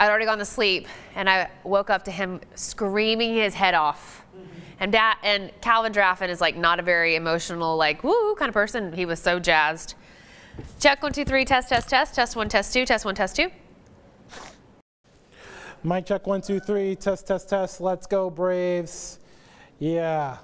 I'd already gone to sleep, and I woke up to him screaming his head off. And Calvin Draffin is like not a very emotional, like woo kind of person. He was so jazzed. Check 1 2 3. Test test test. Test 1 test 2. Test 1 test 2. Mic check 1 2 3. Test test test. Let's go Braves. Yeah.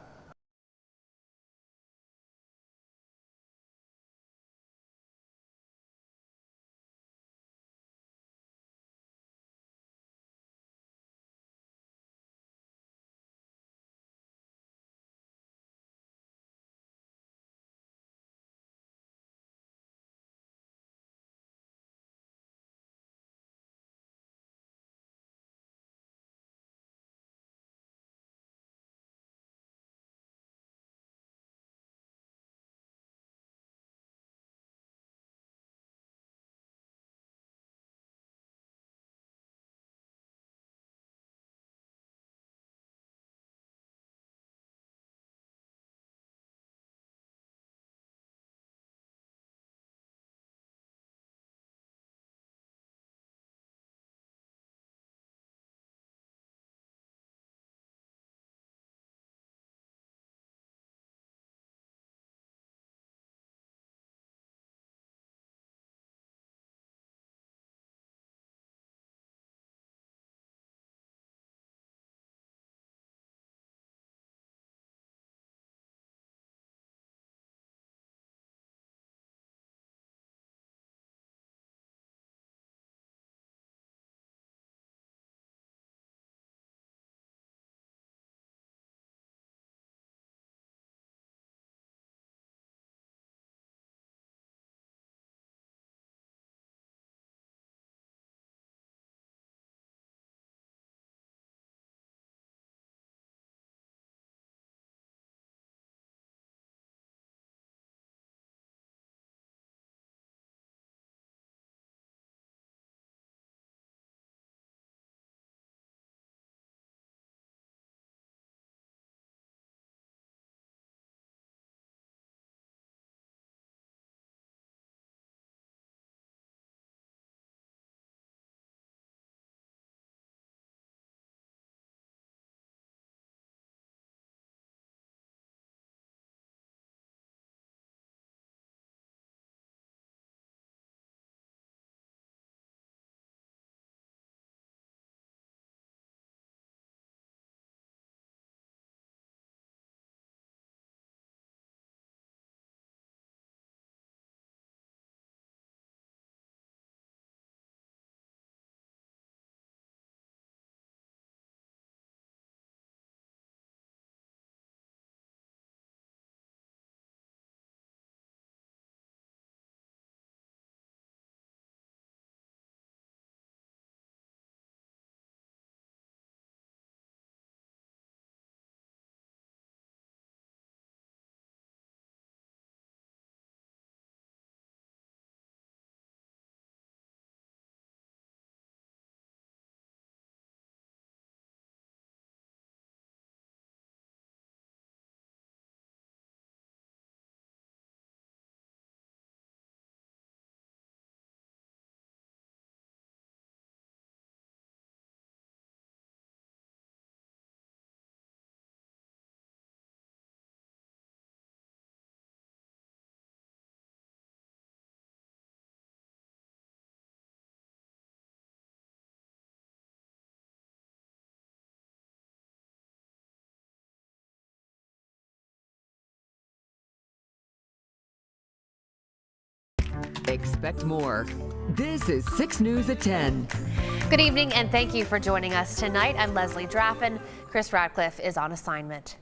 Expect more. This is 6 News at 10. Good evening and thank you for joining us tonight. I'm Leslie Draffin. Chris Radcliffe is on assignment.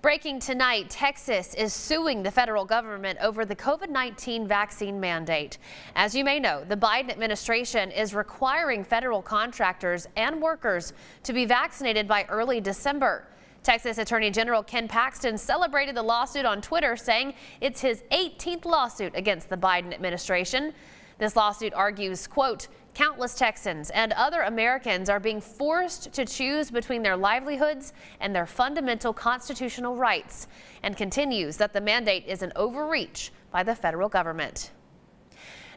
Breaking tonight, Texas is suing the federal government over the COVID-19 vaccine mandate. As you may know, the Biden administration is requiring federal contractors and workers to be vaccinated by early December. Texas Attorney General Ken Paxton celebrated the lawsuit on Twitter, saying it's his 18th lawsuit against the Biden administration. This lawsuit argues, quote, countless Texans and other Americans are being forced to choose between their livelihoods and their fundamental constitutional rights, and continues that the mandate is an overreach by the federal government.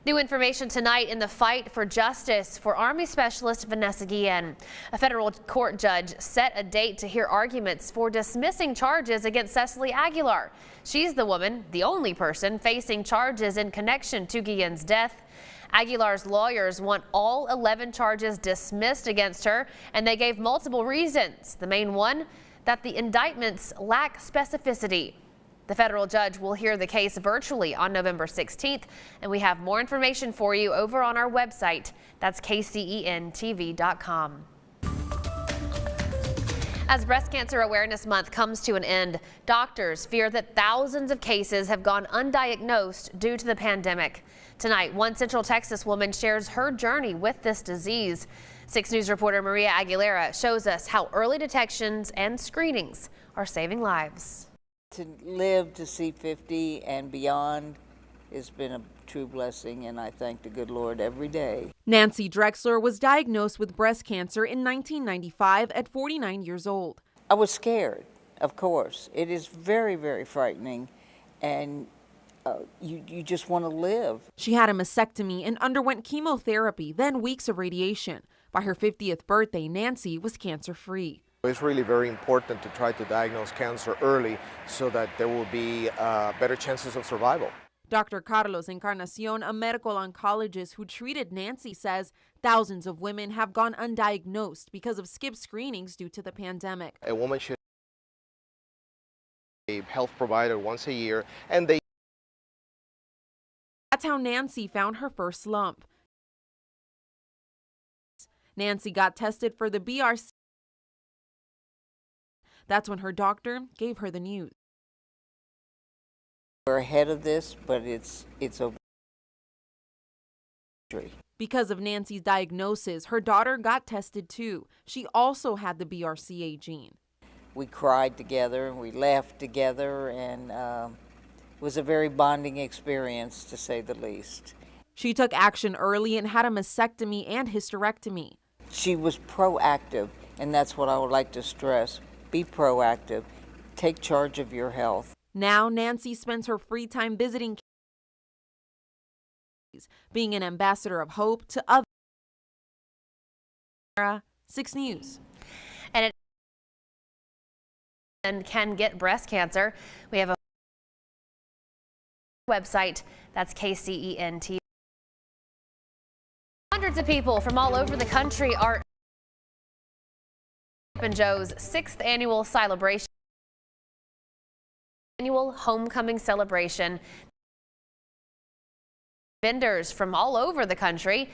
New information tonight in the fight for justice for Army Specialist Vanessa Guillen. A federal court judge set a date to hear arguments for dismissing charges against Cecily Aguilar. She's the woman, the only person, facing charges in connection to Guillen's death. Aguilar's lawyers want all 11 charges dismissed against her, and they gave multiple reasons. The main one, that the indictments lack specificity. The federal judge will hear the case virtually on November 16th, and we have more information for you over on our website. That's kcentv.com. As Breast Cancer Awareness Month comes to an end, doctors fear that thousands of cases have gone undiagnosed due to the pandemic. Tonight, one Central Texas woman shares her journey with this disease. 6 News reporter Maria Aguilera shows us how early detections and screenings are saving lives. To live to see 50 and beyond has been a true blessing, and I thank the good Lord every day. Nancy Drexler was diagnosed with breast cancer in 1995 at 49 years old. I was scared, of course. It is very, very frightening, and you just want to live. She had a mastectomy and underwent chemotherapy, then weeks of radiation. By her 50th birthday, Nancy was cancer-free. It's really very important to try to diagnose cancer early so that there will be better chances of survival. Dr. Carlos Encarnacion, a medical oncologist who treated Nancy, says thousands of women have gone undiagnosed because of skipped screenings due to the pandemic. A woman should see a health provider once a year, and That's how Nancy found her first lump. Nancy got tested for the BRCA. That's when her doctor gave her the news. We're ahead of this, but it's a Because of Nancy's diagnosis, her daughter got tested too. She also had the BRCA gene. We cried together and we laughed together, and it was a very bonding experience, to say the least. She took action early and had a mastectomy and hysterectomy. She was proactive, and that's what I would like to stress. Be proactive. Take charge of your health. Now Nancy spends her free time visiting, being an ambassador of hope to others. 6 News. And can get breast cancer. We have a website, that's KCENT. Hundreds of people from all over the country are in Joe's 6th annual celebration. Annual homecoming celebration. Vendors from all over the country.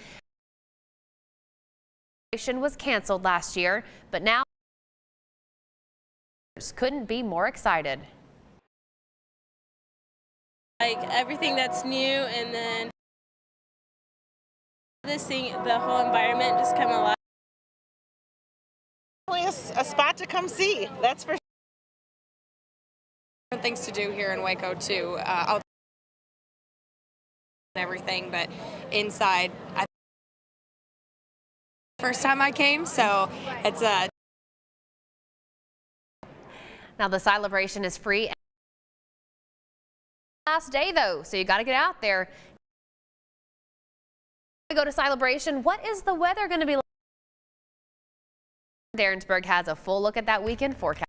Was canceled last year, but now couldn't be more excited. Like everything that's new, and then the whole environment just come alive. A spot to come see, that's for sure. Things to do here in Waco too, out and everything, but inside, first time I came, so it's a. Now the celebration is free. Last day though, so you got to get out there. Go to celebration. What is the weather going to be like? Darrensburg has a full look at that weekend forecast.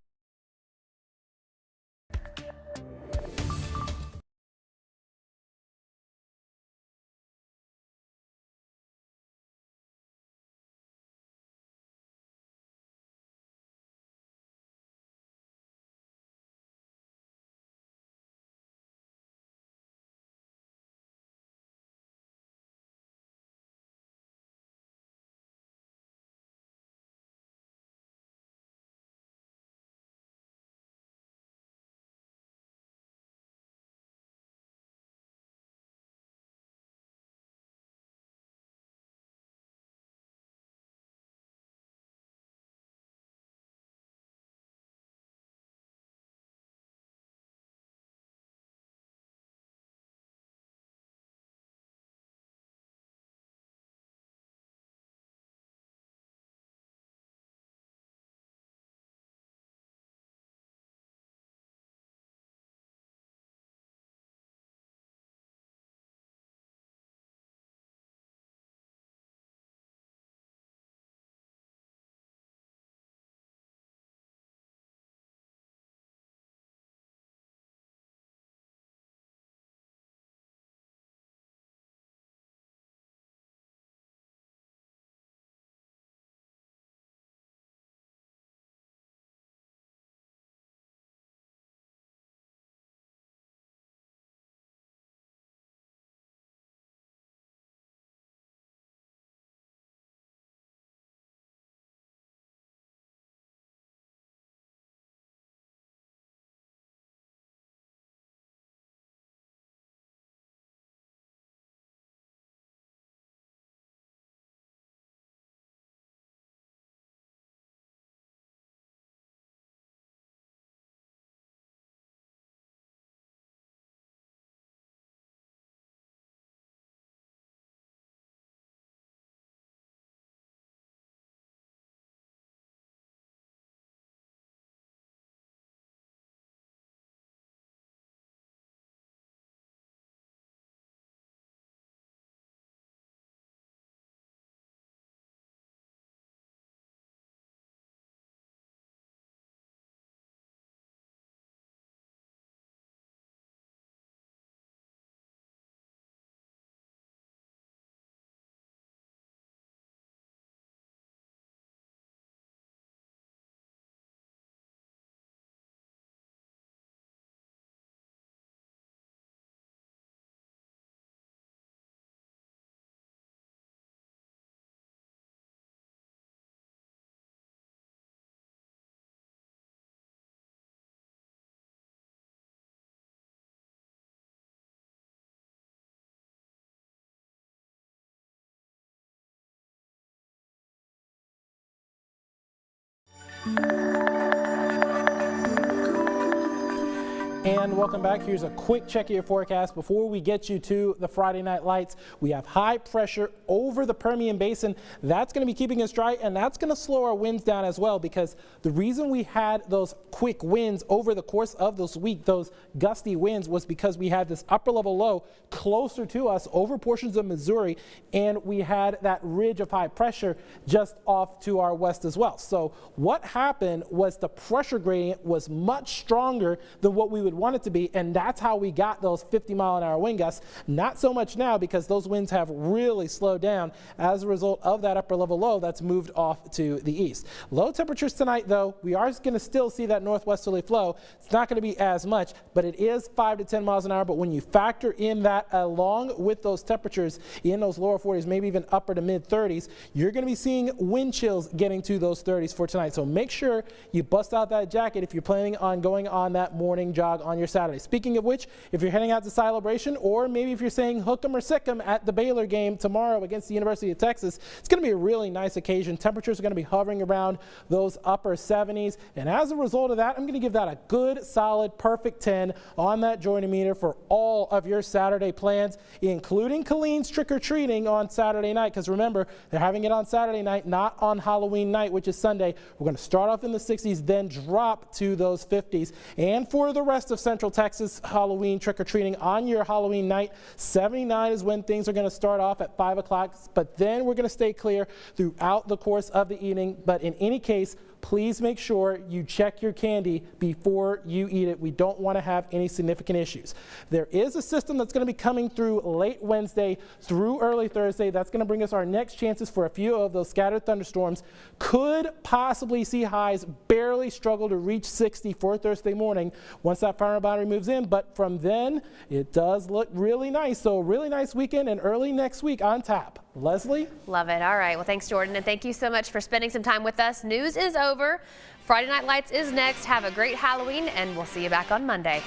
And welcome back. Here's a quick check of your forecast before we get you to the Friday night lights. We have high pressure over the Permian Basin. That's going to be keeping us dry, and that's going to slow our winds down as well, because the reason we had those quick winds over the course of this week, those gusty winds, was because we had this upper level low closer to us over portions of Missouri, and we had that ridge of high pressure just off to our west as well. So what happened was the pressure gradient was much stronger than what we would want it to be, and that's how we got those 50-mile-an-hour wind gusts. Not so much now, because those winds have really slowed down as a result of that upper level low that's moved off to the east. Low temperatures tonight, though, we are going to still see that northwesterly flow. It's not going to be as much, but it is 5 to 10 miles an hour. But when you factor in that along with those temperatures in those lower 40s, maybe even upper to mid 30s, you're going to be seeing wind chills getting to those 30s for tonight. So make sure you bust out that jacket if you're planning on going on that morning jog on your Saturday. Speaking of which, if you're heading out to Celebration, or maybe if you're saying hook 'em or sick 'em at the Baylor game tomorrow against the University of Texas, it's going to be a really nice occasion. Temperatures are going to be hovering around those upper 70s, and as a result of that, I'm going to give that a good, solid, perfect 10 on that joy-o-meter for all of your Saturday plans, including Colleen's trick-or-treating on Saturday night, because remember, they're having it on Saturday night, not on Halloween night, which is Sunday. We're going to start off in the 60s, then drop to those 50s. And for the rest of Central Texas Halloween trick-or-treating on your Halloween night, 79 is when things are going to start off at 5 o'clock, but then we're going to stay clear throughout the course of the evening. But in any case, please make sure you check your candy before you eat it. We don't want to have any significant issues. There is a system that's going to be coming through late Wednesday through early Thursday. That's going to bring us our next chances for a few of those scattered thunderstorms. Could possibly see highs barely struggle to reach 60 for Thursday morning once that fire boundary moves in. But from then, it does look really nice. So really nice weekend and early next week on tap. Leslie? Love it. All right. Well, thanks, Jordan. And thank you so much for spending some time with us. News is over. Friday Night Lights is next. Have a great Halloween, and we'll see you back on Monday.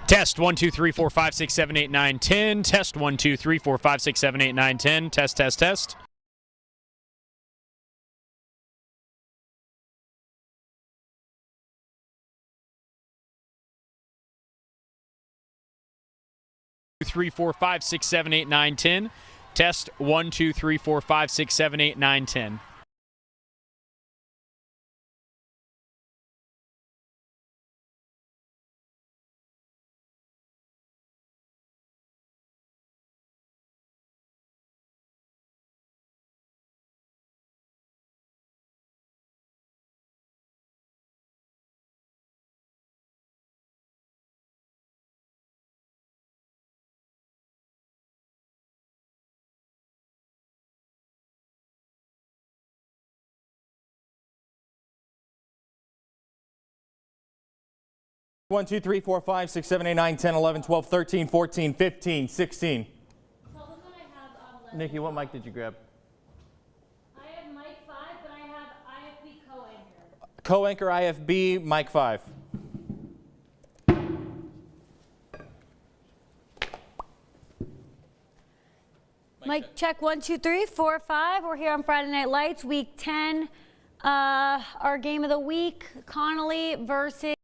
Test 1 2 3 4 5 6 7 8 9 10. Test 1 2 3 4 5 6 7 8 9 10. Test test test. Three, 4, 5, 6, 7, 8, 9, 10. Test 1 2 3 4 5 6 7 8 9 10. One, 2, 3, 4, 5, 6, 7, 8, 9, 10, 11, 12, 13, 14, 15, 16. Nikki, what mic did you grab? I have mic 5, but I have IFB co-anchor. Co-anchor IFB, mic 5. Mic check 1, 2, 3, 4, 5. We're here on Friday Night Lights, week 10. Our game of the week, Connolly versus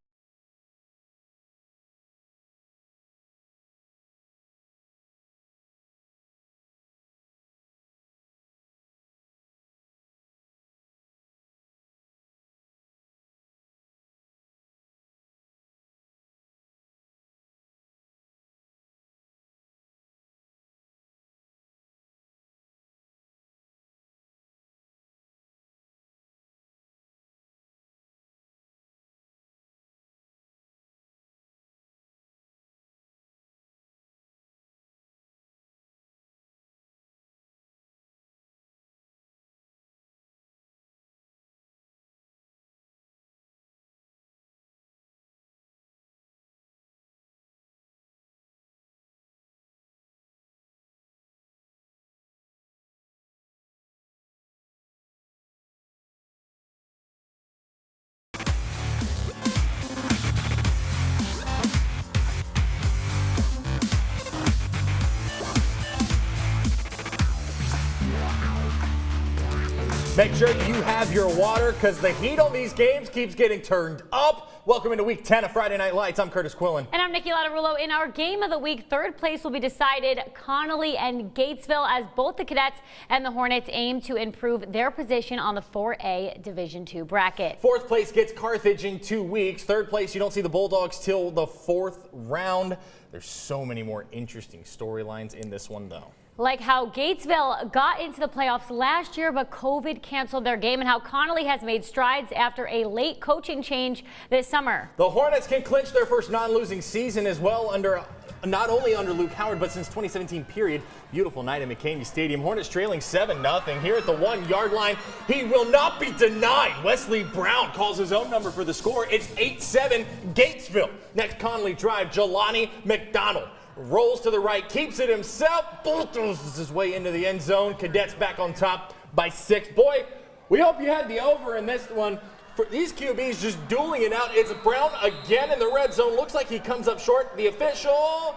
Make sure that you have your water because the heat on these games keeps getting turned up. Welcome into Week 10 of Friday Night Lights. I'm Curtis Quillen. And I'm Nikki Lattarulo. In our game of the week, third place will be decided Connolly and Gatesville as both the Cadets and the Hornets aim to improve their position on the 4A Division II bracket. Fourth place gets Carthage in 2 weeks. Third place, you don't see the Bulldogs till the fourth round. There's so many more interesting storylines in this one, though. Like how Gatesville got into the playoffs last year, but COVID canceled their game, and how Connolly has made strides after a late coaching change this summer. The Hornets can clinch their first non-losing season as well not only under Luke Howard, but since 2017 period. Beautiful night at McCamey Stadium. Hornets trailing 7-0 here at the 1-yard line. He will not be denied. Wesley Brown calls his own number for the score. It's 8-7 Gatesville. Next Connolly drive, Jelani McDonald rolls to the right, keeps it himself, bulldozes his way into the end zone. Cadets back on top by 6. Boy, we hope you had the over in this one. For these QBs just dueling it out. It's Brown again in the red zone. Looks like he comes up short. The official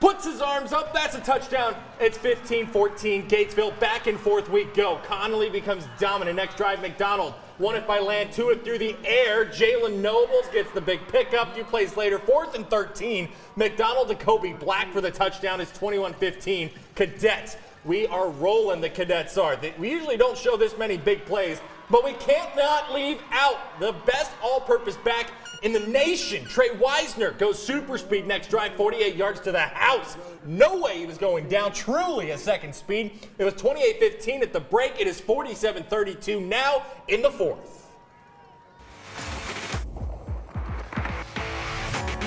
puts his arms up. That's a touchdown. It's 15-14 Gatesville. Back and forth we go. Connolly becomes dominant. Next drive, McDonald. Won it by land, 2 it through the air. Jalen Nobles gets the big pickup. A few plays later, 4th and 13. McDonald to Kobe Black for the touchdown. It's 21-15. Cadets, we are rolling, the Cadets are. We usually don't show this many big plays, but we can't not leave out the best all-purpose back in the nation. Trey Wisner goes super speed next drive, 48 yards to the house. No way he was going down. Truly a second speed. It was 28-15 at the break. It is 47-32 now in the fourth.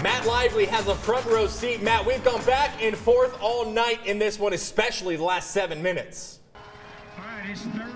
Matt Lively has a front row seat. Matt, we've gone back and forth all night in this one, especially the last 7 minutes. All right, it's 30 to long.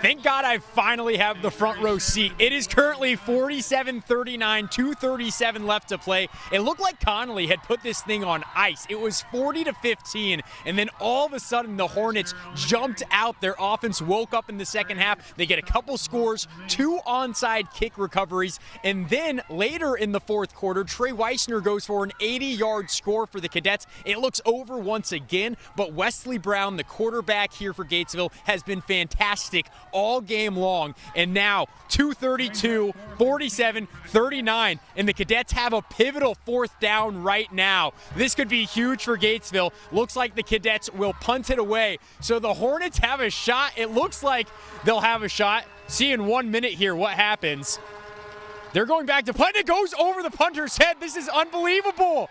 Thank God I finally have the front row seat. It is currently 47-39, 2:37 left to play. It looked like Connolly had put this thing on ice. It was 40-15, and then all of a sudden the Hornets jumped out. Their offense woke up in the second half. They get a couple scores, 2 onside kick recoveries, and then later in the fourth quarter, Trey Wisner goes for an 80-yard score for the Cadets. It looks over once again, but Wesley Brown, the quarterback here for Gatesville, has been fantastic all game long, and now 2:32, 47-39, and the Cadets have a pivotal fourth down right now. This could be huge for Gatesville. Looks like the Cadets will punt it away, so the Hornets have a shot. It looks like they'll have a shot. See in 1 minute here what happens. They're going back to punt. It goes over the punter's head. This is unbelievable.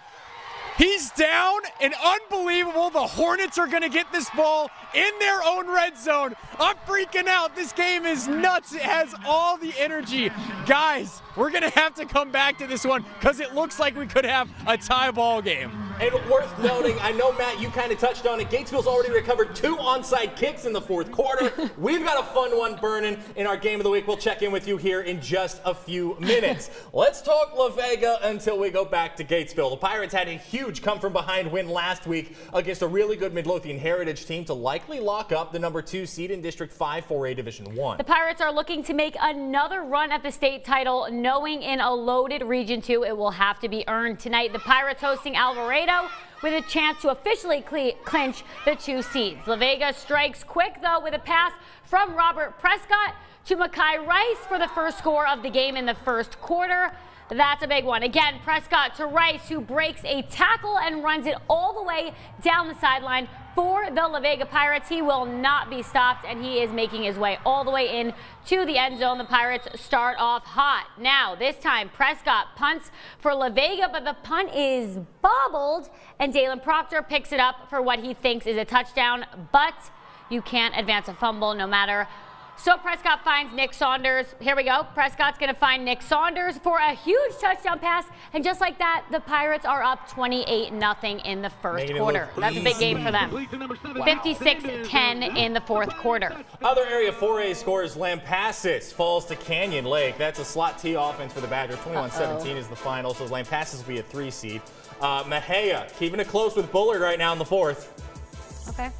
He's down, and unbelievable. The Hornets are going to get this ball in their own red zone. I'm freaking out. This game is nuts. It has all the energy. Guys, we're going to have to come back to this one because it looks like we could have a tie ball game. And worth noting, I know, Matt, you kind of touched on it. Gatesville's already recovered 2 onside kicks in the fourth quarter. We've got a fun one burning in our game of the week. We'll check in with you here in just a few minutes. Let's talk La Vega until we go back to Gatesville. The Pirates had a huge come-from-behind win last week against a really good Midlothian Heritage team to likely lock up the number 2 seed in District 5 4A Division 1. The Pirates are looking to make another run at the state title, knowing in a loaded Region 2 it will have to be earned tonight. The Pirates hosting Alvarado with a chance to officially clinch the 2 seeds. La Vega strikes quick, though, with a pass from Robert Prescott to Makai Rice for the first score of the game in the first quarter. That's a big one. Again, Prescott to Rice, who breaks a tackle and runs it all the way down the sideline for the La Vega Pirates. He will not be stopped, and he is making his way all the way in to the end zone. The Pirates start off hot. Now, this time, Prescott punts for La Vega, but the punt is bobbled, and Dalen Proctor picks it up for what he thinks is a touchdown, but you can't advance a fumble no matter. So Prescott finds Nick Saunders. Here we go. Prescott's going to find Nick Saunders for a huge touchdown pass. And just like that, the Pirates are up 28-0 in the first quarter. That's a big game for them. 56-10 in the fourth quarter. Other Area 4A scores, Lampasas falls to Canyon Lake. That's a slot T offense for the Badgers. 21-17 is the final, so Lampasas will be a 3 seed. Mahia keeping it close with Bullard right now in the fourth. Okay.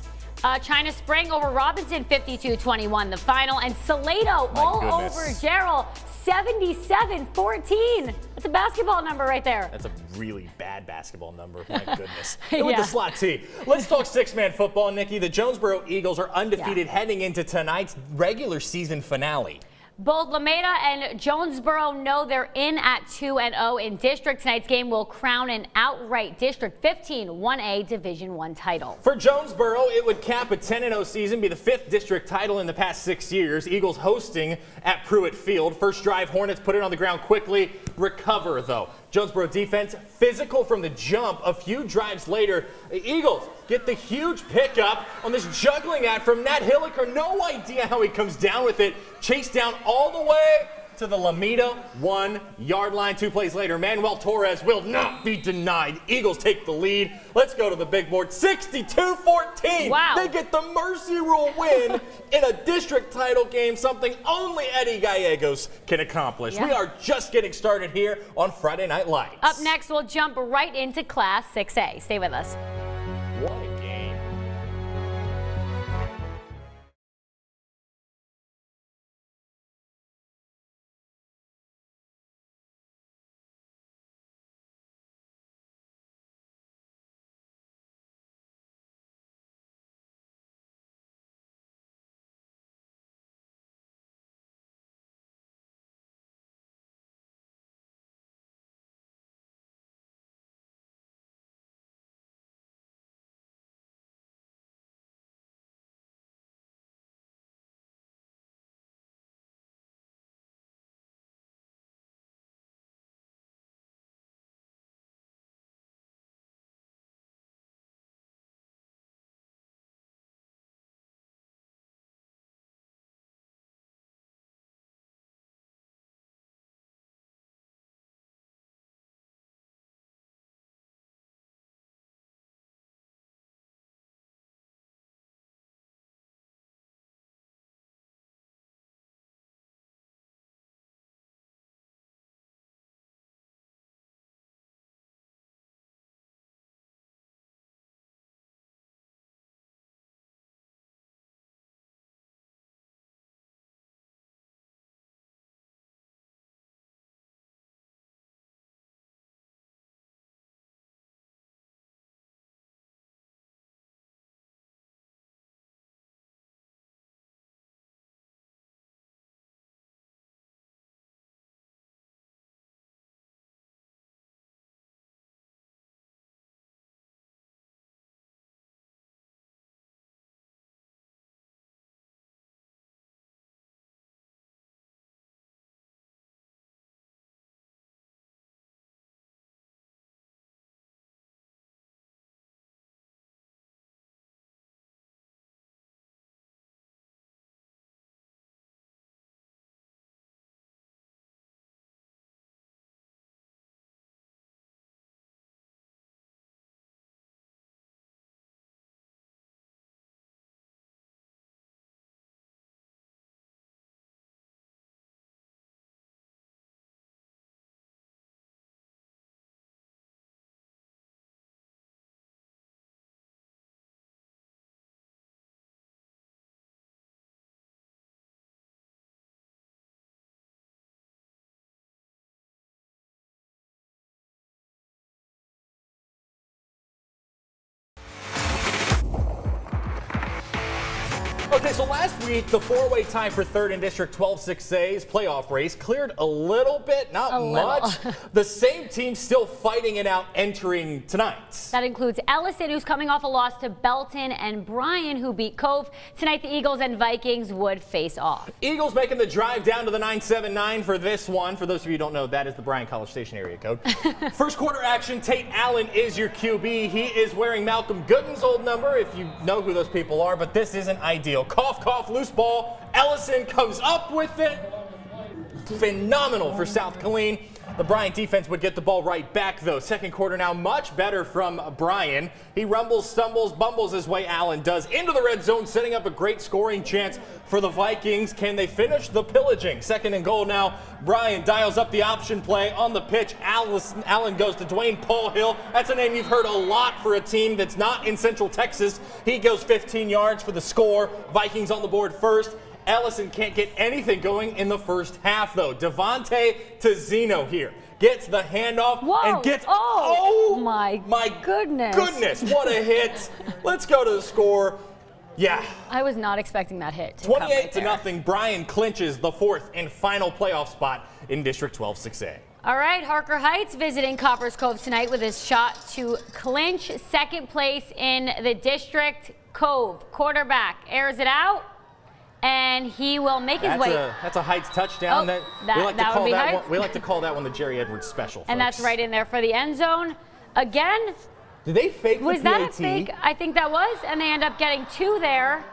China Spring over Robinson, 52-21 the final. And Salado all over Gerald, 77-14. That's a basketball number right there. That's a really bad basketball number. My goodness. And with the slot T, let's talk six-man football, Nikki. The Jonesboro Eagles are undefeated heading into tonight's regular season finale. Both Lameda and Jonesboro know they're in at 2-0 in district. Tonight's game will crown an outright District 15 1A Division I title. For Jonesboro, it would cap a 10-0 season, be the 5th district title in the past 6 years. Eagles hosting at Pruitt Field. First drive, Hornets put it on the ground quickly, recover though. Jonesboro defense physical from the jump. A few drives later, the Eagles get the huge pickup on this juggling act from Nat Hilliker. No idea how he comes down with it. Chased down all the way to the Lameda 1-yard line. 2 plays later, Manuel Torres will not be denied. Eagles take the lead. Let's go to the big board. 62-14. Wow. They get the mercy rule win in a district title game, something only Eddie Gallegos can accomplish. We are just getting started here on Friday Night Lights. Up next, we'll jump right into Class 6A. Stay with us. What a game. Okay, so last week, the four-way tie for third in District 12-6A's playoff race cleared a little bit, not much. The same team still fighting it out entering tonight. That includes Ellison, who's coming off a loss to Belton, and Bryan, who beat Cove. Tonight, the Eagles and Vikings would face off. Eagles making the drive down to the 979 for this one. For those of you who don't know, that is the Bryan College Station area code. First quarter action, Tate Allen is your QB. He is wearing Malcolm Gooden's old number, if you know who those people are, but this isn't ideal. Cough, cough, loose ball. Ellison comes up with it. Phenomenal for South Killeen. The Bryan defense would get the ball right back, though. Second quarter now much better from Bryan. He rumbles, stumbles, bumbles his way, Allen does, into the red zone, setting up a great scoring chance for the Vikings. Can they finish the pillaging? Second and goal now. Bryan dials up the option play on the pitch. Allen goes to Dwayne Paul Hill. That's a name you've heard a lot for a team that's not in Central Texas. He goes 15 yards for the score. Vikings on the board first. Ellison can't get anything going in the first half, though. Devontae Tazzino here gets the handoff and gets. Oh my goodness. What a hit. Let's go to the score. Yeah. I was not expecting that hit. 28-0. Bryan clinches the fourth and final playoff spot in District 12 6A. All right, Harker Heights visiting Coppers Cove tonight with his shot to clinch second place in the district. Cove, quarterback, airs it out, and he will make his way. That's a Heights touchdown. We like to call that one the Jerry Edwards special. And that's right in there for the end zone. Again. Did they fake the PAT? Was that a fake? I think that was, and they end up getting 2 there.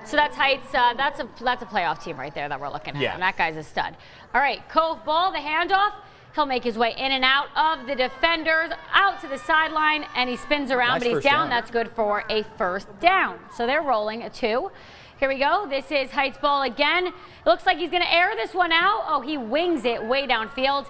So that's Heights. That's a playoff team right there that we're looking at. Yeah. And that guy's a stud. All right, Cove ball, the handoff. He'll make his way in and out of the defenders, out to the sideline, and he spins around, but he's down. That's good for a first down. So they're rolling a 2. Here we go. This is Heights ball again. It looks like he's going to air this one out. Oh, he wings it way downfield,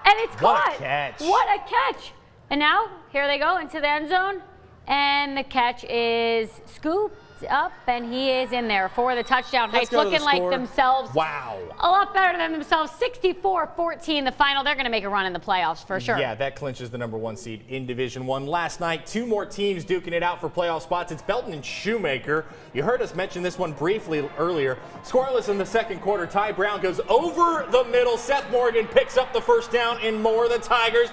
and it's caught. What a catch. What a catch. And now, here they go into the end zone, and the catch is scooped up, and he is in there for the touchdown. Heights looking like themselves. Wow. A lot better than themselves. 64-14 the final. They're going to make a run in the playoffs for sure. Yeah, that clinches the #1 seed in Division 1. Last night, 2 more teams duking it out for playoff spots. It's Belton and Shoemaker. You heard us mention this one briefly earlier. Scoreless in the second quarter. Ty Brown goes over the middle. Seth Morgan picks up the first down and more. The Tigers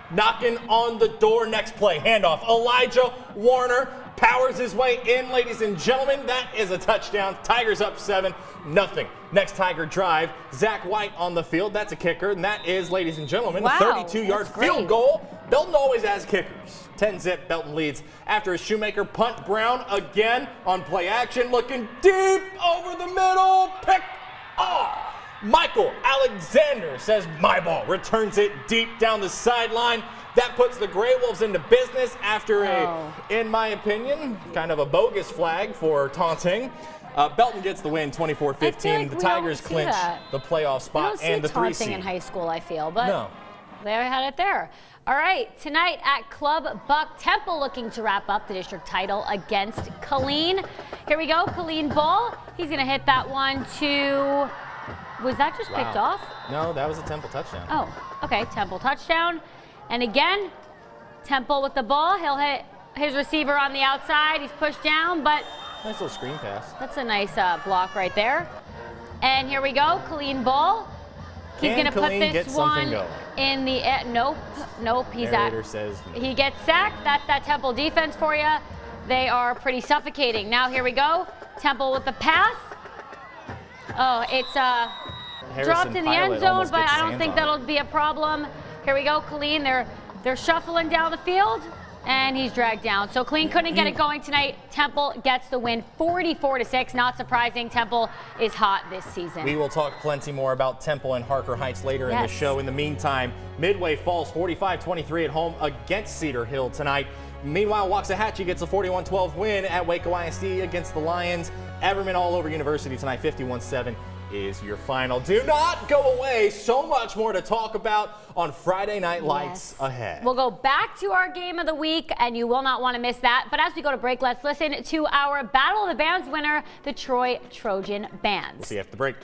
knocking on the door. Next play, handoff. Elijah Warner powers his way in, ladies and gentlemen. That is a touchdown. Tigers up 7-0. Next Tiger drive, Zach White on the field. That's a kicker, and that is, ladies and gentlemen, a 32-yard field goal. Belton always has kickers. 10-zip, Belton leads after a Shoemaker punt. Brown again on play action, looking deep over the middle. Picked off. Michael Alexander says, my ball. Returns it deep down the sideline. That puts the Grey Wolves into business after in my opinion, kind of a bogus flag for taunting. Belton gets the win, 24-15. The Tigers clinch the playoff spot and the 3 seed. Taunting in high school, I feel, but no. They had it there. All right, tonight at Club Buck, Temple looking to wrap up the district title against Killeen. Here we go, Killeen ball. He's going to hit that one to... Was that just picked off? No, that was a Temple touchdown. Oh, okay, Temple touchdown. And again, Temple with the ball. He'll hit his receiver on the outside. He's pushed down, but... Nice little screen pass. That's a nice block right there. And here we go, Killeen ball. He's going to put this one in the... Nope, he's Narrator says no. He gets sacked. That's that Temple defense for you. They are pretty suffocating. Now here we go. Temple with the pass. Oh, it's dropped in the end zone, but I don't think that'll be a problem. Here we go, Killeen. They're shuffling down the field, and he's dragged down. So Killeen couldn't get it going tonight. Temple gets the win, 44-6. Not surprising. Temple is hot this season. We will talk plenty more about Temple and Harker Heights later in the show. In the meantime, Midway falls 45-23 at home against Cedar Hill tonight. Meanwhile, Waxahachie gets a 41-12 win at Waco ISD against the Lions. Everman all over University tonight, 51-7 is your final. Do not go away. So much more to talk about on Friday Night Lights ahead. We'll go back to our game of the week, and you will not want to miss that. But as we go to break, let's listen to our Battle of the Bands winner, the Troy Trojan Bands. We'll see you after the break.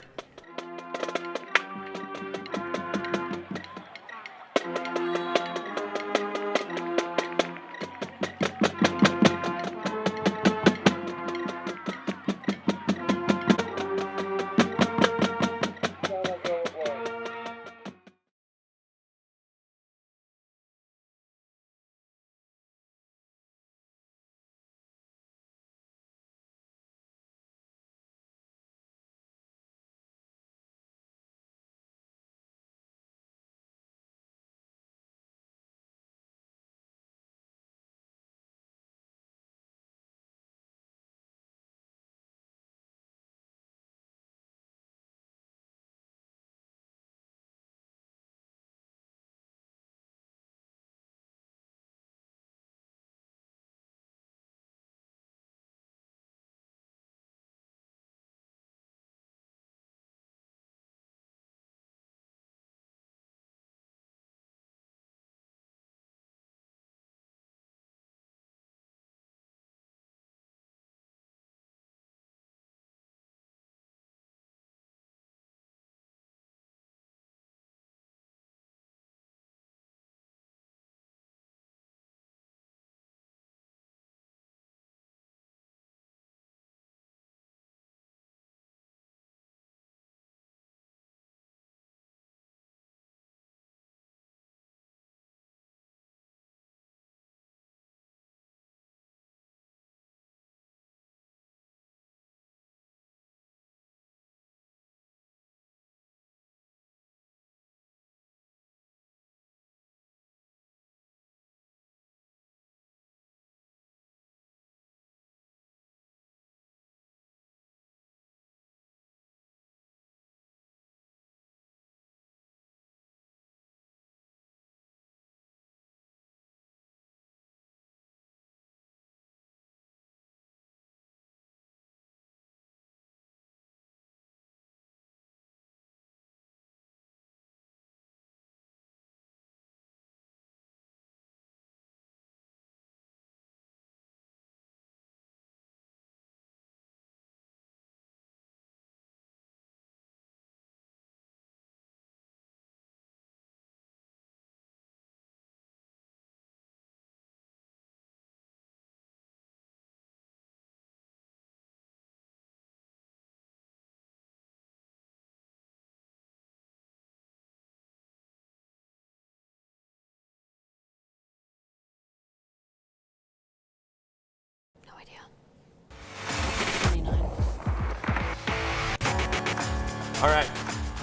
All right.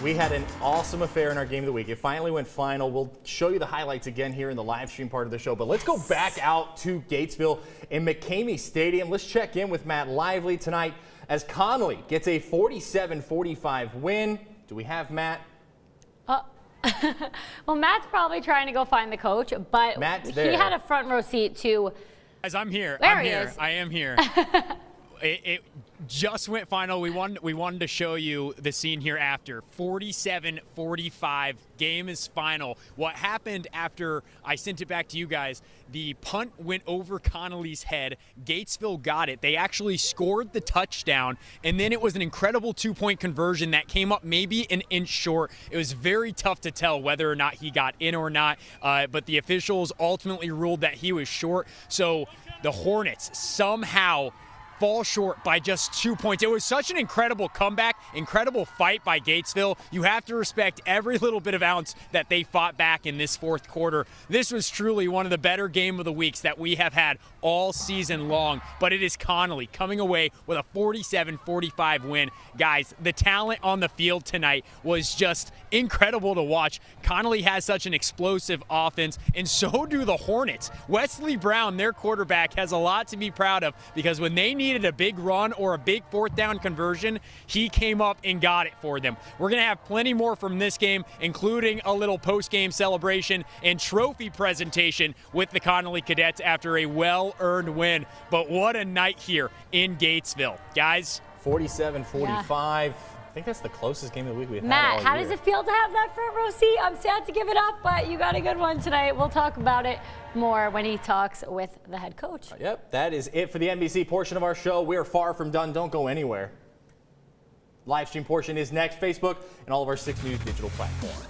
We had an awesome affair in our game of the week. It finally went final. We'll show you the highlights again here in the live stream part of the show. But let's go back out to Gatesville in McCamey Stadium. Let's check in with Matt Lively tonight as Connolly gets a 47-45 win. Do we have Matt? Well, Matt's probably trying to go find the coach, but he had a front row seat to. As I'm here. There I'm he here. is. I am here. It just went final. We wanted to show you the scene here after. 47-45. Game is final. What happened after I sent it back to you guys, the punt went over Connolly's head. Gatesville got it. They actually scored the touchdown, and then it was an incredible two-point conversion that came up maybe an inch short. It was very tough to tell whether or not he got in or not, but the officials ultimately ruled that he was short. So the Hornets somehow fall short by just 2 points. It was such an incredible comeback, incredible fight by Gatesville. You have to respect every little bit of ounce that they fought back in this fourth quarter. This was truly one of the better game of the weeks that we have had all season long, but it is Connolly coming away with a 47-45 win. Guys, the talent on the field tonight was just incredible to watch. Connolly has such an explosive offense, and so do the Hornets. Wesley Brown, their quarterback, has a lot to be proud of because when they needed a big run or a big fourth down conversion, he came up and got it for them. We're going to have plenty more from this game, including a little post-game celebration and trophy presentation with the Connolly Cadets after a well-earned win. But what a night here in Gatesville. Guys. 47-45. Yeah. I think that's the closest game of the week we've had all Matt, how year. does it feel to have that front row seat? I'm sad to give it up, but you got a good one tonight. We'll talk about it more when he talks with the head coach. Yep, that is it for the NBC portion of our show. We're far from done. Don't go anywhere. Live stream portion is next. Facebook and all of our 6 News digital platforms.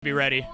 Be ready.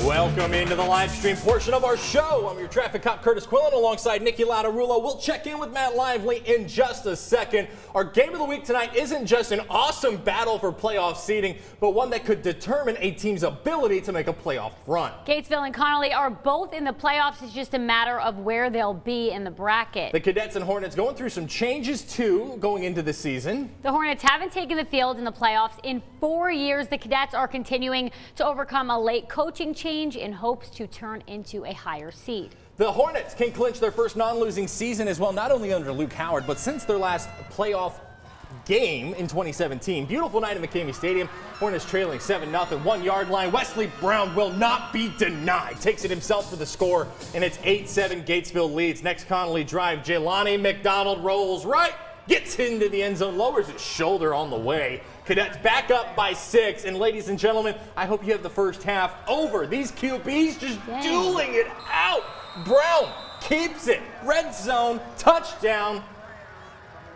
Welcome into the live stream portion of our show. I'm your traffic cop, Curtis Quillen, alongside Nikki Lautarulo. We'll check in with Matt Lively in just a second. Our game of the week tonight isn't just an awesome battle for playoff seeding, but one that could determine a team's ability to make a playoff run. Gatesville and Connolly are both in the playoffs. It's just a matter of where they'll be in the bracket. The Cadets and Hornets going through some changes, too, going into the season. The Hornets haven't taken the field in the playoffs in 4 years. The Cadets are continuing to overcome a late coaching change in hopes to turn into a higher seed. The Hornets can clinch their first non-losing season as well, not only under Luke Howard, but since their last playoff game in 2017. Beautiful night at McCamey Stadium. Hornets trailing 7-0, 1 yard line. Wesley Brown will not be denied. Takes it himself for the score, and it's 8-7 Gatesville leads. Next Connolly drive. Jelani McDonald rolls right, gets into the end zone, lowers his shoulder on the way. Cadets back up by 6, and ladies and gentlemen, I hope you have the first half over. These QBs just dueling it out. Brown keeps it. Red zone, touchdown.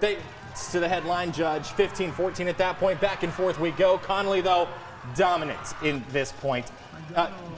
It's to the headline judge, 15-14 at that point. Back and forth we go. Connolly, though, dominant in this point.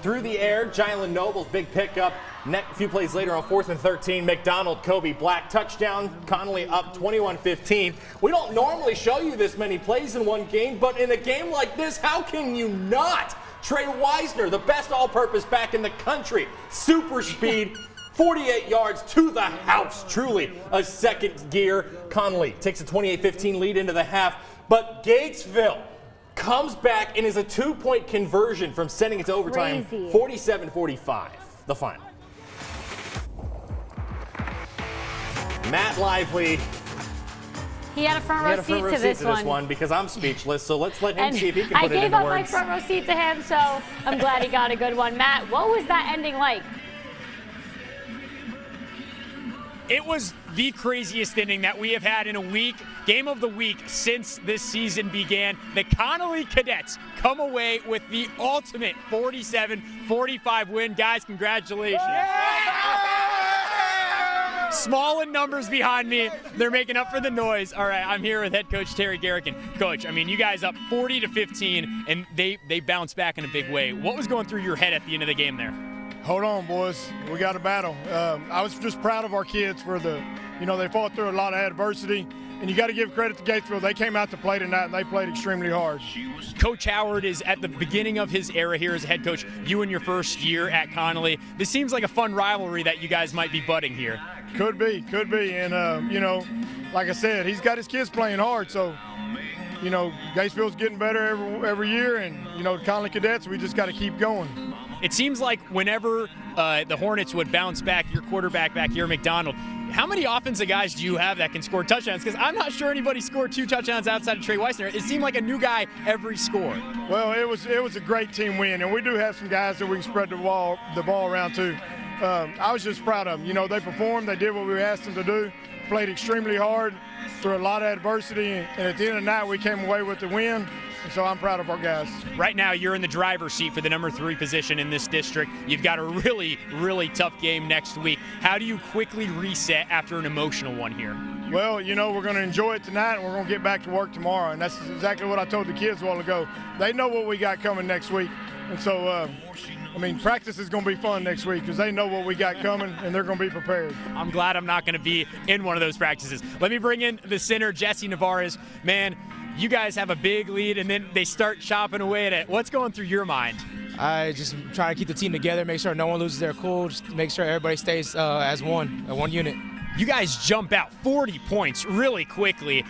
Through the air, Jalen Noble's big pickup. A few plays later on 4th and 13, McDonald, Kobe Black, touchdown. Connolly up 21-15. We don't normally show you this many plays in one game, but in a game like this, how can you not? Trey Wisner, the best all-purpose back in the country. Super speed, 48 yards to the house. Truly a second gear. Connolly takes a 28-15 lead into the half, but Gatesville comes back and is a 2-point conversion from sending it to overtime. 47-45, the final. Matt Lively. He had a front row seat to this one because I'm speechless, so let's let him see if he can put it into words. I gave up my front row seat to him, so I'm glad he got a good one. Matt, what was that ending like? It was the craziest inning that we have had in a week, game of the week since this season began. The Connolly Cadets come away with the ultimate 47-45 win. Guys, congratulations. Small in numbers behind me. They're making up for the noise. All right, I'm here with head coach Terry Garrick. And Coach, I mean, you guys up 40-15, and they bounced back in a big way. What was going through your head at the end of the game there? Hold on, boys. We got a battle. I was just proud of our kids for they fought through a lot of adversity. And you got to give credit to Gatesville. They came out to play tonight, and they played extremely hard. Coach Howard is at the beginning of his era here as a head coach. You in your first year at Connolly. This seems like a fun rivalry that you guys might be budding here. Could be. And, like I said, he's got his kids playing hard. So, Gatesville's getting better every year. And, the Connolly Cadets, we just got to keep going. It seems like whenever the Hornets would bounce back, your quarterback back here, McDonald, how many offensive guys do you have that can score touchdowns? Because I'm not sure anybody scored 2 touchdowns outside of Trey Wisner. It seemed like a new guy every score. Well, it was a great team win, and we do have some guys that we can spread the ball around to. I was just proud of them. They performed. They did what we asked them to do, played extremely hard through a lot of adversity, and at the end of the night, we came away with the win. And so I'm proud of our guys. Right now, you're in the driver's seat for the number 3 position in this district. You've got a really, really tough game next week. How do you quickly reset after an emotional one here? Well, we're going to enjoy it tonight, and we're going to get back to work tomorrow. And that's exactly what I told the kids a while ago. They know what we got coming next week. And so, practice is going to be fun next week because they know what we got coming, and they're going to be prepared. I'm glad I'm not going to be in one of those practices. Let me bring in the center, Jesse Navarez. Man, you guys have a big lead, and then they start chopping away at it. What's going through your mind? I just try to keep the team together, make sure no one loses their cool, just make sure everybody stays as one unit. You guys jump out 40 points really quickly.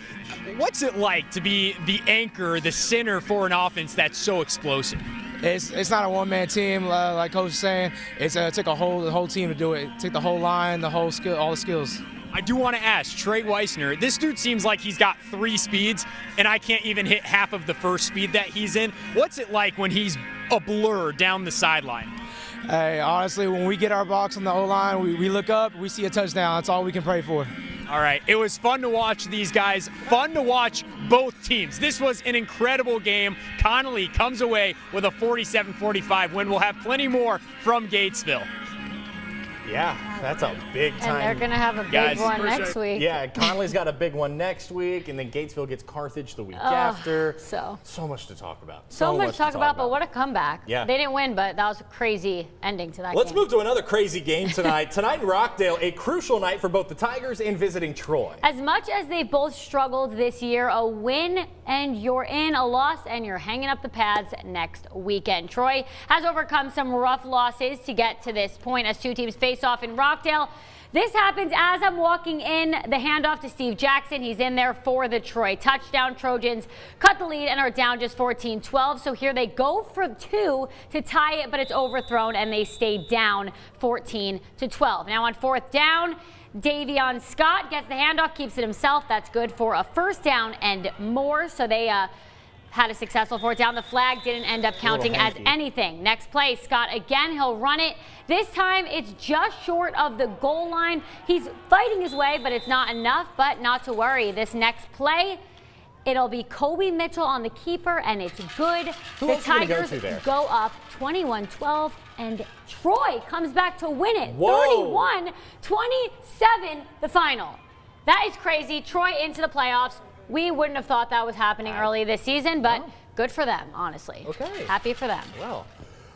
What's it like to be the anchor, the center for an offense that's so explosive? It's not a one-man team, like Coach was saying. It took the whole team to do it. It took the whole line, the whole skill, all the skills. I do want to ask Trey Weissner, this dude seems like he's got 3 speeds, and I can't even hit half of the first speed that he's in. What's it like when he's a blur down the sideline? Hey, honestly, when we get our box on the O-line, we look up, we see a touchdown. That's all we can pray for. All right, it was fun to watch these guys, fun to watch both teams. This was an incredible game. Connolly comes away with a 47-45 win. We'll have plenty more from Gatesville. Yeah, that's a big time. And they're going to have a big one next week. Yeah, Connolly's got a big one next week, and then Gatesville gets Carthage the week after. So much to talk about. So much to talk about, but what a comeback. Yeah. They didn't win, but that was a crazy ending to that Let's game. move to another crazy game tonight. Tonight in Rockdale, a crucial night for both the Tigers and visiting Troy. As much as they both struggled this year, a win and you're in, a loss and you're hanging up the pads next weekend. Troy has overcome some rough losses to get to this point as two teams face off in Rockdale. This happens as I'm walking in, the handoff to Steve Jackson. He's in there for the Troy touchdown. Trojans cut the lead and are down just 14-12. So here they go for 2 to tie it, but it's overthrown and they stay down 14-12. Now on 4th down, Davion Scott gets the handoff, keeps it himself. That's good for a 1st down and more. So they had a successful 4th down. The flag didn't end up counting as anything. Next play, Scott again, he'll run it. This time it's just short of the goal line. He's fighting his way, but it's not enough. But not to worry, this next play, it'll be Kobe Mitchell on the keeper, and it's good. The Tigers go up 21-12, and Troy comes back to win it. 31-27, the final. That is crazy. Troy into the playoffs. We wouldn't have thought that was happening early this season, but good for them, honestly. Okay. Happy for them. Well,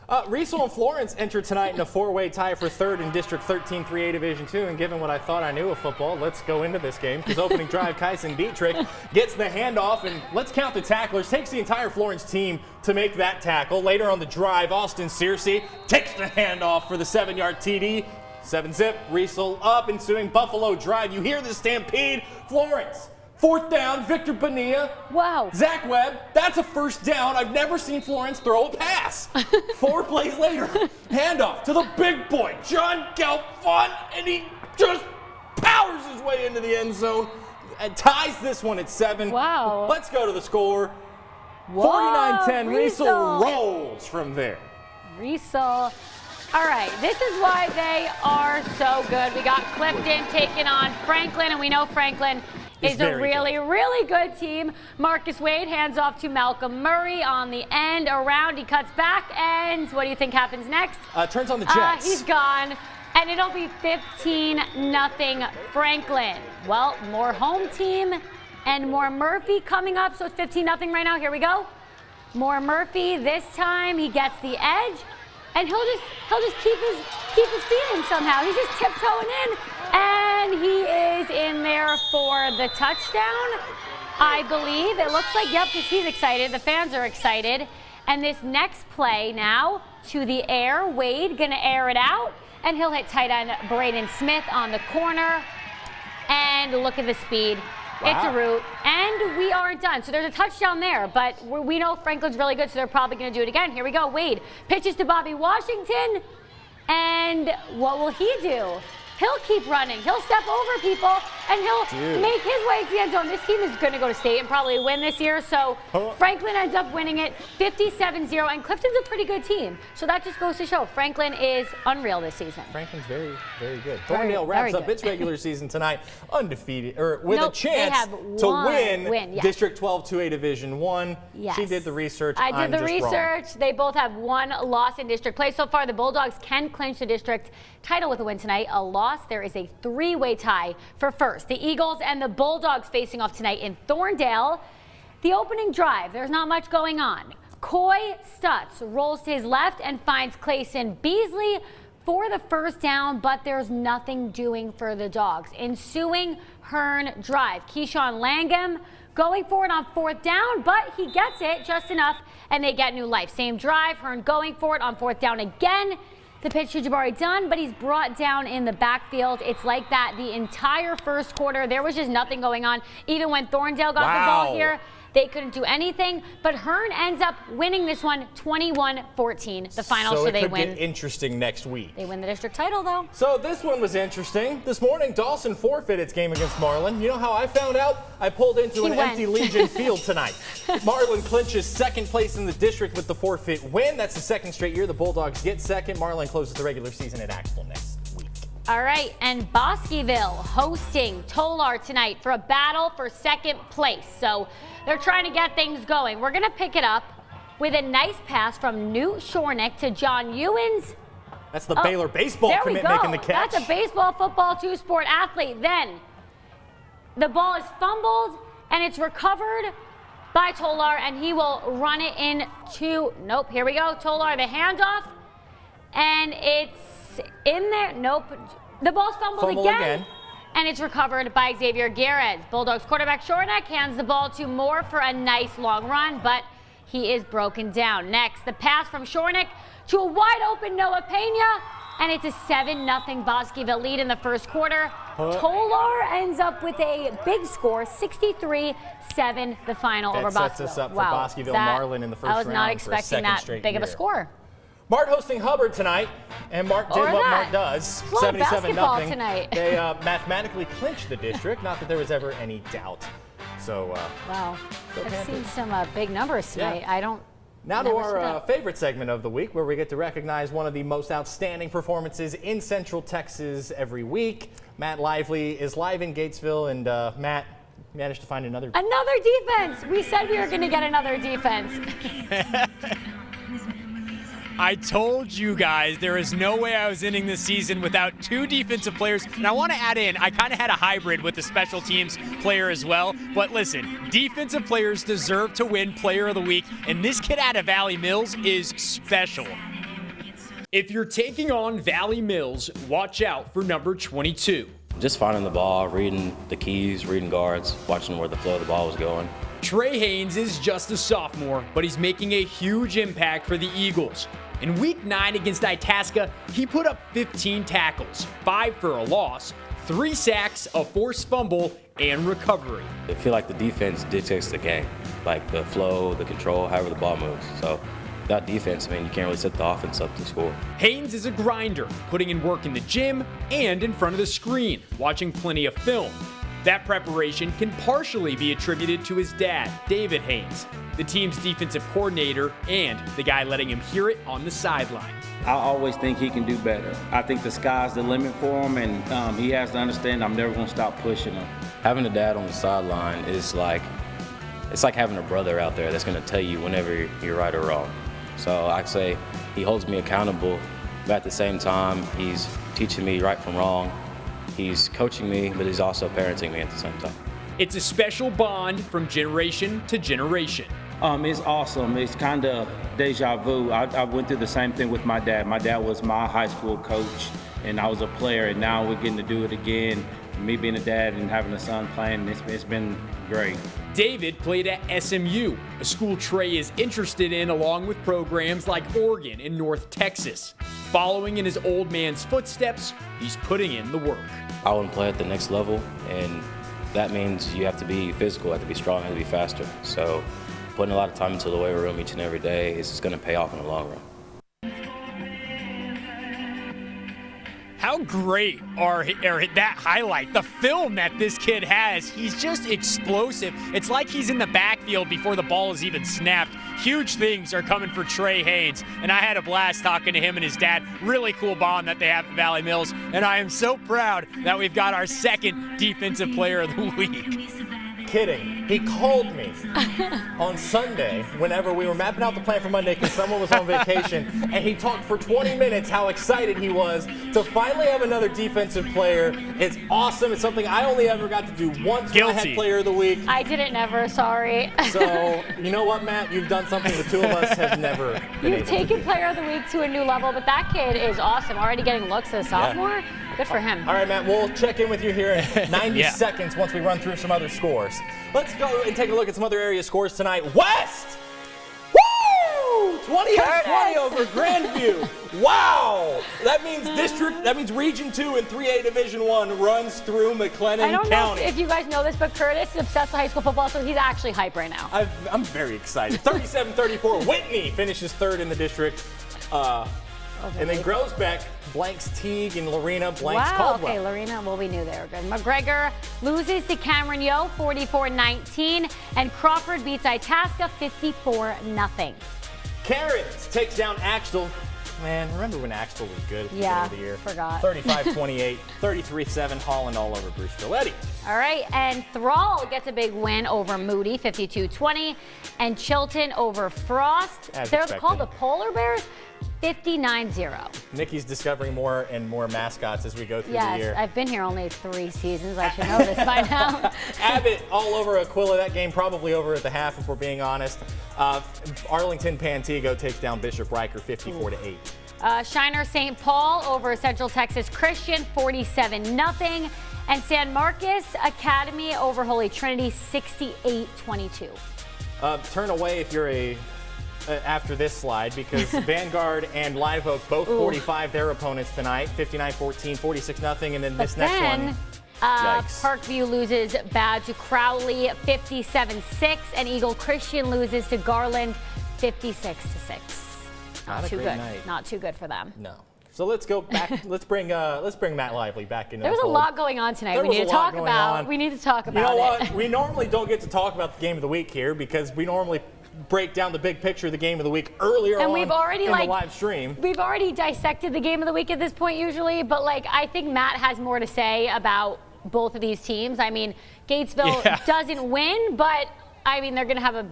Riesel and Florence entered tonight in a 4-way tie for 3rd in District 13 3A Division II, and given what I thought I knew of football, let's go into this game, because opening drive, Kyson Dietrich gets the handoff, and let's count the tacklers. Takes the entire Florence team to make that tackle. Later on the drive, Austin Searcy takes the handoff for the 7-yard TD. 7-zip, Riesel up, ensuing Buffalo drive. You hear the stampede. Florence. 4th down, Victor Bonilla. Wow. Zach Webb, that's a 1st down. I've never seen Florence throw a pass. 4 plays later, handoff to the big boy, John Galfond, and he just powers his way into the end zone and ties this one at 7. Wow. Let's go to the score. 49-10, Riesel rolls from there. Riesel. All right, this is why they are so good. We got Clifton taking on Franklin, and we know Franklin is a really good team. Marcus Wade hands off to Malcolm Murray on the end. Around, he cuts back, and what do you think happens next? Turns on the Jets. He's gone, and it'll be 15-0 Franklin. Well, more home team and more Murphy coming up, so it's 15-0 right now. Here we go. More Murphy. This time he gets the edge, and he'll just keep his feet in somehow. He's just tiptoeing in. And he is in there for the touchdown, I believe. It looks like, yep, because he's excited. The fans are excited. And this next play now to the air. Wade going to air it out, and he'll hit tight end Braden Smith on the corner. And look at the speed. Wow. It's a route, and we aren't done. So there's a touchdown there, but we know Franklin's really good, so they're probably going to do it again. Here we go. Wade pitches to Bobby Washington, and what will he do? He'll keep running. He'll step over people, and he'll make his way to the end zone. This team is going to go to state and probably win this year. So Franklin ends up winning it 57-0, and Clifton's a pretty good team. So that just goes to show Franklin is unreal this season. Franklin's very, very good. Thorndale wraps up its regular season tonight undefeated, or with a chance to win District 12 2A Division I. Yes. She did the research. I did the research. They both have 1 loss in district play so far. The Bulldogs can clinch the district title with a win tonight. A loss. There is a 3-way tie for first. The Eagles and the Bulldogs facing off tonight in Thorndale. The opening drive, there's not much going on. Coy Stutz rolls to his left and finds Clayson Beasley for the 1st down, but there's nothing doing for the Dogs. Ensuing Hearn drive. Keyshawn Langham going for it on 4th down, but he gets it just enough, and they get new life. Same drive, Hearn going for it on 4th down again. The pitch to Jabari Dunn, but he's brought down in the backfield. It's like that the entire first quarter. There was just nothing going on. Even when Thorndale got the ball here, They couldn't do anything, but Hearn ends up winning this one 21-14, the final, so they it could win. get interesting next week. They win the district title, though. So this one was interesting. This morning, Dawson forfeited its game against Marlin. You know how I found out? I pulled into an empty Legion field tonight. Marlin clinches second place in the district with the forfeit win. That's the second straight year the Bulldogs get second. Marlin closes the regular season at Axville next week. All right, and Bosqueville hosting Tolar tonight for a battle for second place. So they're trying to get things going. We're going to pick it up with a nice pass from Newt Shornick to John Ewens. That's the Baylor baseball commit making the catch. That's a baseball, football, two-sport athlete. Then the ball is fumbled, and it's recovered by Tolar, and he will run it in to, nope, here we go. Tolar, the handoff, and it's in there. Nope. The ball's fumbled again. And it's recovered by Xavier Garrett. Bulldogs quarterback Shornick hands the ball to Moore for a nice long run, but he is broken down. Next, the pass from Shornick to a wide open Noah Pena, and it's a 7-0 Bosqueville lead in the first quarter. Tolar ends up with a big score, 63-7, the final over Bosqueville. That sets us up for Bosqueville Marlin in the first round. I was not expecting that big of a score. Mart hosting Hubbard tonight, and Mart did what Mart does, 77-0. Tonight. They mathematically clinched the district, not that there was ever any doubt. So, wow, I've seen some big numbers tonight. Yeah. I don't. Now to our favorite segment of the week, where we get to recognize one of the most outstanding performances in Central Texas every week. Matt Lively is live in Gatesville, and Matt managed to find another defense. We said we were going to get another defense. I told you guys there is no way I was ending this season without two defensive players. And I want to add in, I kind of had a hybrid with the special teams player as well. But listen, defensive players deserve to win Player of the Week. And this kid out of Valley Mills is special. If you're taking on Valley Mills, watch out for number 22. Just finding the ball, reading the keys, reading guards, watching where the flow of the ball was going. Trey Haynes is just a sophomore, but he's making a huge impact for the Eagles. In Week 9 against Itasca, he put up 15 tackles, 5 for a loss, 3 sacks, a forced fumble, and recovery. I feel like the defense dictates the game, like the flow, the control, however the ball moves. So without defense, you can't really set the offense up to score. Haynes is a grinder, putting in work in the gym and in front of the screen, watching plenty of film. That preparation can partially be attributed to his dad, David Haynes, the team's defensive coordinator and the guy letting him hear it on the sideline. I always think he can do better. I think the sky's the limit for him, and he has to understand I'm never going to stop pushing him. Having a dad on the sideline is like, it's like having a brother out there that's going to tell you whenever you're right or wrong. So I'd say he holds me accountable, but at the same time, he's teaching me right from wrong. He's coaching me, but he's also parenting me at the same time. It's a special bond from generation to generation. It's awesome. It's kind of deja vu. I went through the same thing with my dad. My dad was my high school coach, and I was a player, and now we're getting to do it again. Me being a dad and having a son playing, it's been great. David played at SMU, a school Trey is interested in, along with programs like Oregon and North Texas. Following in his old man's footsteps, he's putting in the work. I want to play at the next level, and that means you have to be physical, you have to be strong, you have to be faster. So putting a lot of time into the weight room each and every day is just going to pay off in the long run. How great are that highlight, the film that this kid has. He's just explosive. It's like he's in the backfield before the ball is even snapped. Huge things are coming for Trey Haynes, and I had a blast talking to him and his dad. Really cool bond that they have at Valley Mills, and I am so proud that we've got our second defensive player of the week. Kidding. He called me on Sunday whenever we were mapping out the plan for Monday because someone was on vacation, and he talked for 20 minutes how excited he was to finally have another defensive player. It's awesome. It's something I only ever got to do once when I had Player of the Week. I did it never, sorry. So, you know what, Matt? You've done something the two of us have never been You've taken Player of the Week to a new level, but that kid is awesome. Already getting looks as a sophomore. Yeah. Good for him. All right, Matt, we'll check in with you here in 90 seconds once we run through some other scores. Let's go and take a look at some other area scores tonight. West! Woo! 28-20 over Grandview. Wow. That means Region 2 and 3A Division 1 runs through McLennan County. I don't know if you guys know this, but Curtis is obsessed with high school football, so he's actually hype right now. I'm very excited. 37-34. Whitney finishes third in the district. And then Groesbeck blanks Teague and Lorena blanks Caldwell. Okay, Lorena, well, we knew they were good. McGregor loses to Cameron Yo, 44-19, and Crawford beats Itasca, 54-0. Carrots takes down Axtell. Man, remember when Axtell was good at the beginning of the year? Forgot. 35-28, 33-7, Holland all over Bruceville. Eddie. All right, and Thrall gets a big win over Moody, 52-20, and Chilton over Frost. As They're expected. called the Polar Bears, 59-0. Nikki's discovering more and more mascots as we go through the year. Yes, I've been here only 3 seasons. I should know this by now. Abbott all over Aquila. That game probably over at the half, if we're being honest. Arlington Pantego takes down Bishop Riker 54-8. Shiner St. Paul over Central Texas Christian, 47-0. And San Marcos Academy over Holy Trinity, 68-22. Turn away if you're after this slide, because Vanguard and Live Oak both 45 their opponents tonight, 59-14, 46-0, and then this next one. Parkview loses bad to Crowley, 57-6, and Eagle Christian loses to Garland, 56-6. Not too good. Night. Not too good for them. No. So let's go back. let's bring Matt Lively back into. There's a lot going on tonight. We need to talk about. We need to talk about. You know what? We normally don't get to talk about the game of the week here because we normally break down the big picture of the game of the week earlier on we've already, in the live stream. We've already dissected the game of the week at this point usually, but I think Matt has more to say about both of these teams. I mean, Gatesville doesn't win, but I mean they're going to have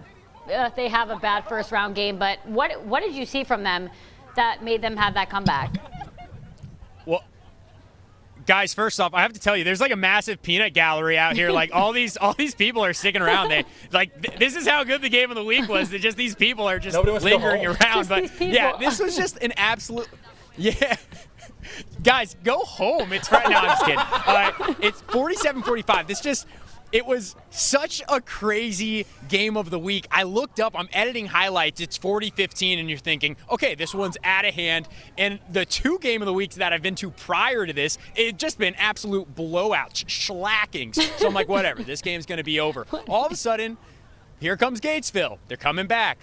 they have a bad first round game. But what did you see from them that made them have that comeback? Well, guys, first off, I have to tell you, there's like a massive peanut gallery out here. Like all these people are sticking around. They this is how good the game of the week was. That just these people are just lingering around. But yeah, this was just an absolute Guys, go home. It's right now. I'm just kidding. It's 47-45. It was such a crazy game of the week. I looked up, I'm editing highlights, it's 40-15, and you're thinking, okay, this one's out of hand. And the 2 game of the weeks that I've been to prior to this, it's just been absolute blowouts, schlackings. So I'm like, whatever, this game's going to be over. All of a sudden, here comes Gatesville. They're coming back.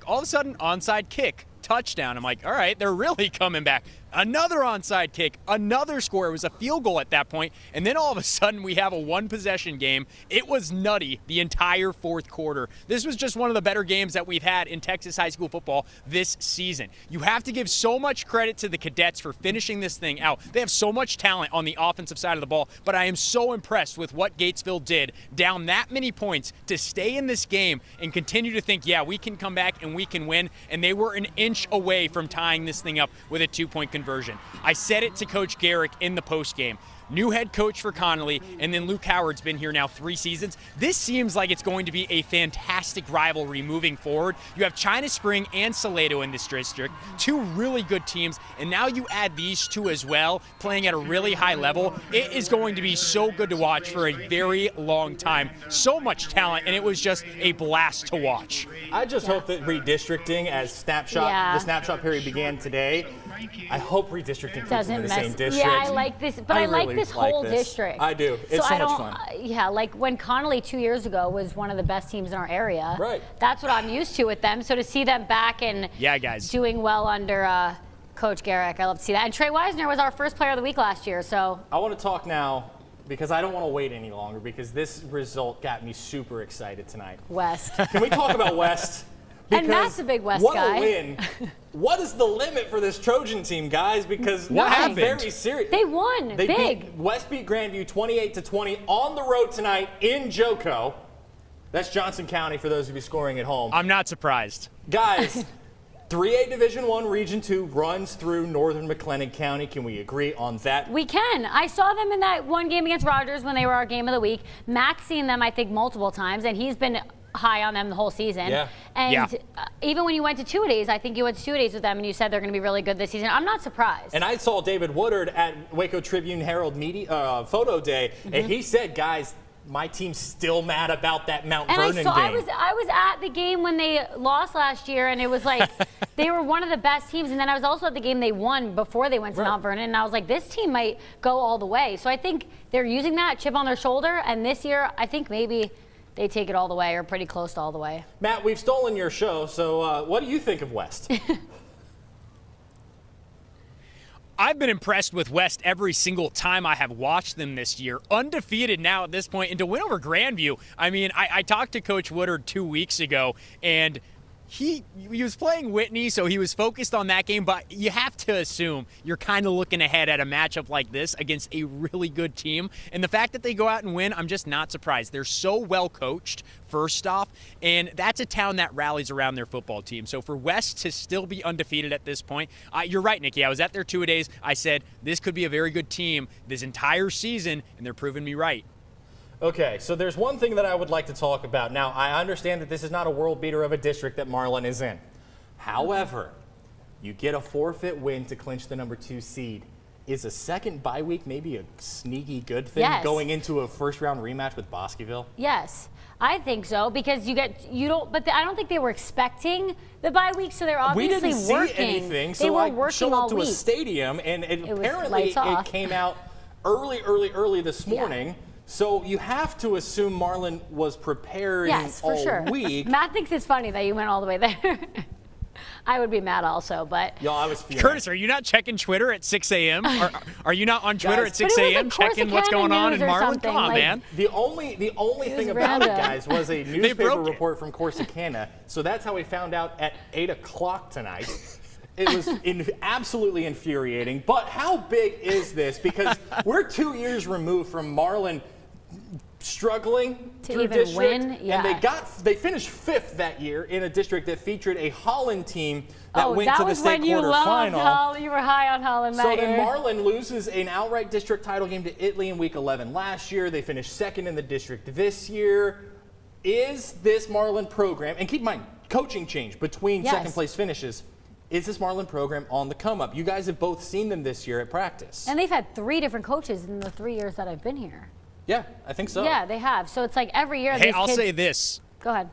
All of a sudden, onside kick, touchdown. I'm like, all right, they're really coming back. Another onside kick, another score. It was a field goal at that point. And then all of a sudden we have a 1-possession game. It was nutty the entire fourth quarter. This was just one of the better games that we've had in Texas high school football this season. You have to give so much credit to the cadets for finishing this thing out. They have so much talent on the offensive side of the ball, but I am so impressed with what Gatesville did down that many points to stay in this game and continue to think, yeah, we can come back and we can win. And they were an inch away from tying this thing up with a 2-point conversion. I said it to Coach Garrick in the postgame. New head coach for Connolly, and then Luke Howard's been here now 3 seasons. This seems like it's going to be a fantastic rivalry moving forward. You have China Spring and Salado in this district, 2 really good teams, and now you add these 2 as well, playing at a really high level. It is going to be so good to watch for a very long time. So much talent, and it was just a blast to watch. I just hope that redistricting, as the snapshot period began today, I hope redistricting keeps them in the same district. Yeah, I like this, but I like this whole district. I do. It's so much fun. Yeah, like when Connolly 2 years ago was one of the best teams in our area. Right. That's what I'm used to with them. So to see them back and doing well under Coach Garrick, I love to see that. And Trey Wisner was our first player of the week last year. So I want to talk now because I don't want to wait any longer because this result got me super excited tonight. West. Can we talk about West? And Matt's a big West What guy. a win. What is the limit for this Trojan team, guys? Because what happened? Very serious. They won. West beat Grandview 28-20 on the road tonight in Joco. That's Johnson County for those of you scoring at home. I'm not surprised. Guys, 3A Division I Region 2 runs through northern McLennan County. Can we agree on that? We can. I saw them in that one game against Rogers when they were our game of the week. Matt's seen them, I think, multiple times, and he's been high on them the whole season. Yeah. And even when you went to 2-a-days, I think you went to 2-a-days with them and you said they're going to be really good this season. I'm not surprised. And I saw David Woodard at Waco Tribune Herald Media Photo Day, and he said, guys, my team's still mad about that Mount And Vernon game. I was at the game when they lost last year, and it was like they were one of the best teams. And then I was also at the game they won before they went to Mount Vernon, and I was like, this team might go all the way. So I think they're using that chip on their shoulder, and this year I think maybe they take it all the way or pretty close to all the way. Matt, we've stolen your show, so what do you think of West? I've been impressed with West every single time I have watched them this year. Undefeated now at this point, and to win over Grandview. I mean, I talked to Coach Woodard 2 weeks ago, and he was playing Whitney, so he was focused on that game, but you have to assume you're kind of looking ahead at a matchup like this against a really good team. And the fact that they go out and win, I'm just not surprised. They're so well coached, first off, and that's a town that rallies around their football team. So for West to still be undefeated at this point, you're right, Nikki. I was at their 2-a-days. I said, this could be a very good team this entire season, and they're proving me right. Okay, so there's one thing that I would like to talk about. Now, I understand that this is not a world beater of a district that Marlin is in. However, you get a forfeit win to clinch the number 2 seed. Is a second bye week maybe a sneaky good thing going into a first-round rematch with Bosqueville? Yes, I think so, because but I don't think they were expecting the bye week, so they're obviously working. We didn't see anything, so I showed up to a stadium, and apparently it came out early this morning. Yeah. So you have to assume Marlin was preparing all week. Matt thinks it's funny that you went all the way there. I would be mad also, but. Yo, I was feeling. Curtis, are you not checking Twitter at 6 a.m.? Are you not on Twitter at 6 a.m. checking what's going on in Marlin? Come on, man. The only thing about it, guys, was a newspaper report from Corsicana. So that's how we found out at 8 o'clock tonight. It was absolutely infuriating. But how big is this? Because we're 2 years removed from Marlin struggling to even district, win. Yeah. And they finished 5th that year in a district that featured a Holland team that went to the state quarterfinal. You were high on Holland that year. So then Marlin loses an outright district title game to Italy in week 11 last year. They finished 2nd in the district this year. Is this Marlin program, and keep in mind, coaching change between second place finishes, is this Marlin program on the come up? You guys have both seen them this year at practice. And they've had 3 different coaches in the 3 years that I've been here. Yeah, I think so. Yeah, they have. So it's like every year. Hey, I'll say this. Go ahead.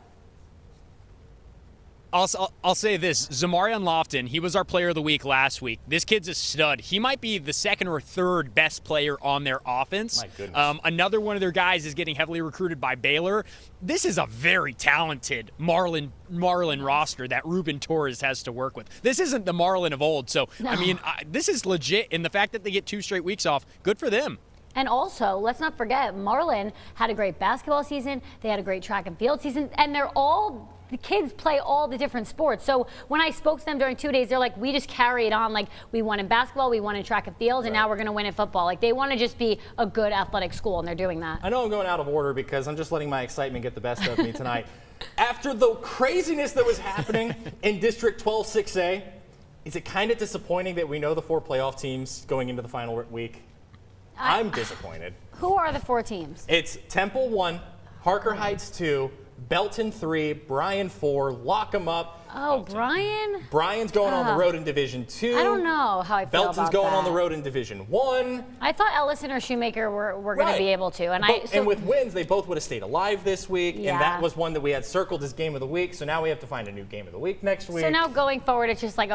I'll say this. Zamarian Lofton, he was our player of the week last week. This kid's a stud. He might be the 2nd or 3rd best player on their offense. My goodness. Another one of their guys is getting heavily recruited by Baylor. This is a very talented Marlin roster that Ruben Torres has to work with. This isn't the Marlin of old. So, no. I mean, this is legit. And the fact that they get 2 straight weeks off, good for them. And also, let's not forget, Marlin had a great basketball season. They had a great track and field season. And the kids play all the different sports. So when I spoke to them during 2 days, they're like, we just carry it on. Like, we won in basketball, we won in track and field, and now we're going to win in football. Like, they want to just be a good athletic school, and they're doing that. I know I'm going out of order because I'm just letting my excitement get the best of me tonight. After the craziness that was happening in District 12 6A, is it kind of disappointing that we know the 4 playoff teams going into the final week? I'm disappointed. Who are the 4 teams? It's Temple 1, Harker Heights 2, Belton 3, Bryan 4, lock 'em up. Oh, Bryan? Bryan's going on the road in Division 2. I don't know how I feel Belton's about going that. on the road in Division 1. I thought Ellison or Shoemaker were going to be able to. And with wins, they both would have stayed alive this week. Yeah. And that was one that we had circled as game of the week. So now we have to find a new game of the week next week. So now going forward, it's just like,